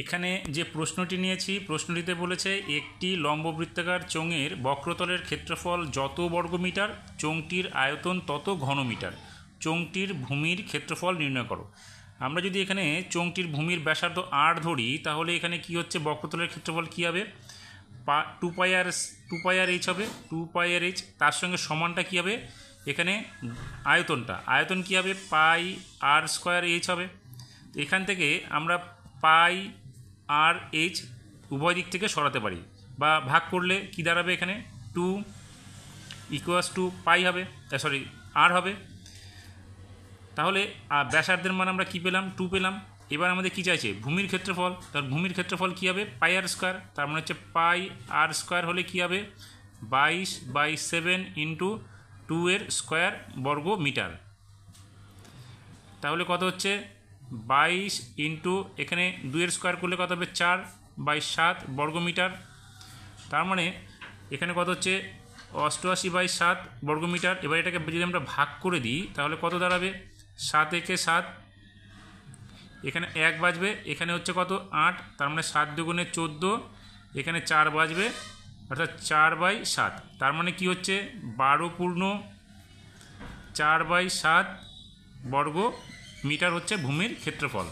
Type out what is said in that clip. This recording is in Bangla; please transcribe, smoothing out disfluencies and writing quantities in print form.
এখানে যে প্রশ্নটি নিয়েছি, প্রশ্নটিতে বলেছে একটি লম্ববৃত্তাকার চোঙের বক্রতলের ক্ষেত্রফল যত বর্গমিটার, চোঙটির আয়তন তত ঘনমিটার, চোঙটির ভূমির ক্ষেত্রফল নির্ণয় করো। আমরা যদি এখানে চোঙটির ভূমির ব্যাসার্ধ আর ধরি, তাহলে এখানে কি হচ্ছে, বক্রতলের ক্ষেত্রফল কী হবে, টু পাই আর এইচ হবে, 2 পাই আর এইচ। তার সঙ্গে সমানটা কী হবে, এখানে আয়তন কী হবে, পাই আর স্কোয়ার এইচ হবে। এখান থেকে আমরা পাই আর এইচ উভয় দিক থেকে সরাতে পারি, বা ভাগ করলে কি দাঁড়াবে, এখানে 2 ইকুয়ালস টু পাই হবে, আর হবে। তাহলে ব্যাসার্ধের মান আমরা কি পেলাম, 2 পেলাম। এবার আমাদের কি চাইছে, ভূমির ক্ষেত্রফল। তার ভূমির ক্ষেত্রফল কী হবে, পাই আর স্কোয়ার। তার মানে হচ্ছে পাই আর স্কোয়ার হলে কী হবে, 22/7 ইন্টু 2 এর স্কোয়ার বর্গ মিটার। তাহলে কত হচ্ছে, 22 ইন্টু এখানে 2 এর স্কোয়ার করলে কত হবে, 4/7 বর্গমিটার। তার মানে এখানে কত হচ্ছে, 88/7 বর্গমিটার। এবার এটাকে যদি আমরা ভাগ করে দিই, তাহলে কত দাঁড়াবে, 7 একে 7, এখানে 1 বাজবে, এখানে হচ্ছে কত, 8। তার মানে 7 দুগুণে 14, এখানে 4 বাজবে, অর্থাৎ 4/7। তার মানে কি হচ্ছে, 12/4/7 বর্গ মিটার হচ্ছে ভূমির ক্ষেত্রফল।